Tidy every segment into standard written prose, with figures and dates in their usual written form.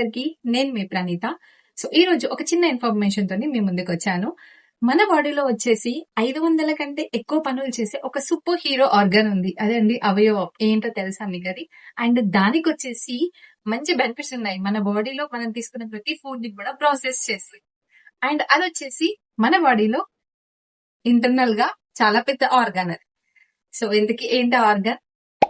అందరికి నేను మీ ప్రణీత. సో ఈ రోజు ఒక చిన్న ఇన్ఫర్మేషన్ తోని మీ ముందుకు వచ్చాను. మన బాడీలో వచ్చేసి 500 కంటే ఎక్కువ పనులు చేసే ఒక సూపర్ హీరో ఆర్గాన్ ఉంది. అదే అండి అవయవం. ఏంటో తెలుసా మీకు అది? అండ్ దానికి వచ్చేసి మంచి బెనిఫిట్స్ ఉన్నాయి. మన బాడీలో మనం తీసుకున్న ప్రతి ఫుడ్ ని కూడా ప్రాసెస్ చేసి, అండ్ అది వచ్చేసి మన బాడీలో ఇంటర్నల్ గా చాలా పెద్ద ఆర్గాన్ అది. సో ఇంతకీ ఏంటి ఆర్గాన్?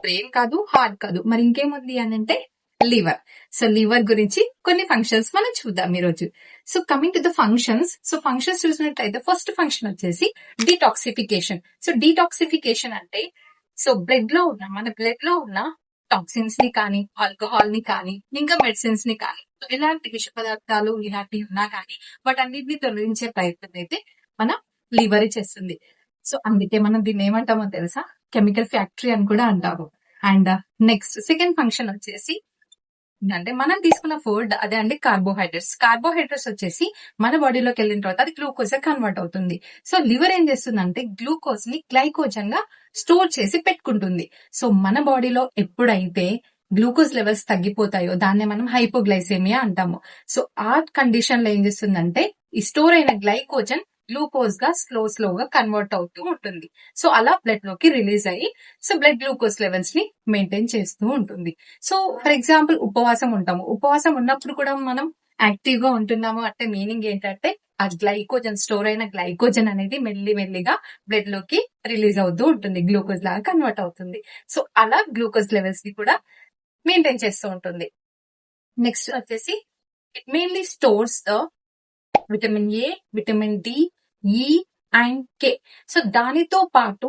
బ్రెయిన్ కాదు, హార్ట్ కాదు, మరి ఇంకేముంది అని అంటే లివర్. సో లివర్ గురించి కొన్ని ఫంక్షన్స్ మనం చూద్దాం ఈ రోజు. So coming to the functions. So functions చూసినట్లయితే ఫస్ట్ ఫంక్షన్ వచ్చేసి డీటాక్సిఫికేషన్. సో డీటాక్సిఫికేషన్ అంటే మన బ్లడ్ లో ఉన్న టాక్సిన్స్ ని కానీ, ఆల్కహాల్ ని కానీ, ఇంకా మెడిసిన్స్ ని కానీ, ఎలాంటి విష పదార్థాలు ఇలాంటివి ఉన్నా కానీ వాటన్నిటిని తొలగించే ప్రయత్నం అయితే మన లివర్ చేస్తుంది. సో అందుకే మనం దీన్ని ఏమంటామో తెలుసా? కెమికల్ ఫ్యాక్టరీ అని కూడా అంటారు. అండ్ నెక్స్ట్ సెకండ్ ఫంక్షన్ వచ్చేసి అంటే మనం తీసుకున్న ఫుడ్ అదే అండి కార్బోహైడ్రేట్స్. కార్బోహైడ్రేట్స్ వచ్చేసి మన బాడీలోకి వెళ్ళిన తర్వాత అది గ్లూకోజ్ గా కన్వర్ట్ అవుతుంది. సో లివర్ ఏం చేస్తుందంటే గ్లూకోజ్ ని గ్లైకోజన్ గా స్టోర్ చేసి పెట్టుకుంటుంది. సో మన బాడీలో ఎప్పుడైతే గ్లూకోజ్ లెవెల్స్ తగ్గిపోతాయో దాన్నే మనం హైపోగ్లైసేమియా అంటాము. సో ఆ కండిషన్ లో ఏం చేస్తుందంటే ఈ స్టోర్ అయిన గ్లైకోజన్ గ్లూకోజ్ గా స్లోగా కన్వర్ట్ అవుతూ ఉంటుంది. సో అలా బ్లడ్ లోకి రిలీజ్ అయ్యి సో బ్లడ్ గ్లూకోజ్ లెవెల్స్ ని మెయింటైన్ చేస్తూ ఉంటుంది. సో ఫర్ ఎగ్జాంపుల్ ఉపవాసం ఉంటాము. ఉపవాసం ఉన్నప్పుడు కూడా మనం యాక్టివ్ గా ఉంటున్నాము అంటే మీనింగ్ ఏంటంటే ఆ గ్లైకోజన్ స్టోర్ అయిన గ్లైకోజన్ అనేది మెల్లిగా బ్లడ్ లోకి రిలీజ్ అవుతూ ఉంటుంది, గ్లూకోజ్ లాగా కన్వర్ట్ అవుతుంది. సో అలా గ్లూకోజ్ లెవెల్స్ ని కూడా మెయింటైన్ చేస్తూ ఉంటుంది. నెక్స్ట్ వచ్చేసి it mainly stores the vitamin A, vitamin D, E and K. So దానితో పాటు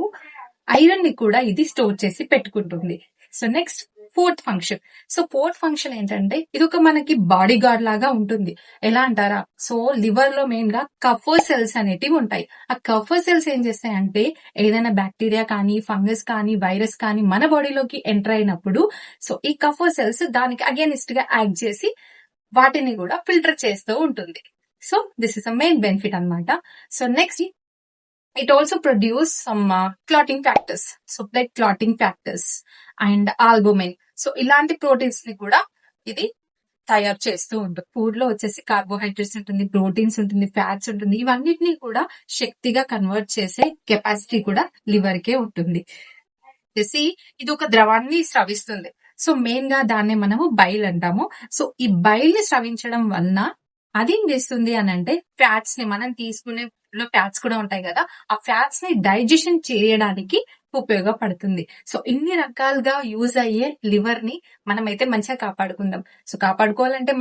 ఐరన్ ని కూడా ఇది స్టోర్ చేసి పెట్టుకుంటుంది. So next fourth function. So fourth function ఏంటంటే ఇది ఒక మనకి బాడీ గార్డ్ లాగా ఉంటుంది. ఎలా అంటారా? సో లివర్ లో మెయిన్ గా కఫర్ సెల్స్ అనేటివి ఉంటాయి. ఆ కఫర్ సెల్స్ ఏం చేస్తాయంటే ఏదైనా బ్యాక్టీరియా కానీ, ఫంగస్ కానీ, వైరస్ కానీ మన బాడీలోకి ఎంటర్ అయినప్పుడు సో ఈ కఫర్ సెల్స్ దానికి అగేనిస్ట్ గా యాక్ట్ చేసి వాటిని కూడా ఫిల్టర్ చేస్తూ ఉంటుంది. So this is a main benefit అన్నమాట. So next it also produce some clotting factors. So blood clotting factors and albumin. So ఇలాంటి ప్రోటీన్స్ ని కూడా ఇది తయారు చేస్తూ ఉంటుంది. ఫుడ్ లో వచ్చేసి కార్బోహైడ్రేట్స్ ఉంటుంది, ప్రోటీన్స్ ఉంటుంది, ఫ్యాట్స్ ఉంటుంది. ఇవన్నిటిని కూడా శక్తిగా కన్వర్ట్ చేసే కెపాసిటీ కూడా లివర్ కే ఉంటుంది. చేసి ఇది ఒక ద్రవాన్ని స్రవిస్తుంది. సో మెయిన్ గా దాన్నే మనము బైల్ అంటాము. సో ఈ బైల్ ని స్రవించడం వలన అది ఏం చేస్తుంది అని అంటే ఫ్యాట్స్ ని మనం తీసుకునే ఫ్యాట్స్ కూడా ఉంటాయి కదా, ఆ ఫ్యాట్స్ ని డైజెషన్ చేయడానికి ఉపయోగపడుతుంది. సో ఇన్ని రకాలుగా యూజ్ అయ్యే లివర్ ని మనమైతే మంచిగా కాపాడుకుందాం. సో కాపాడుకోవాలంటే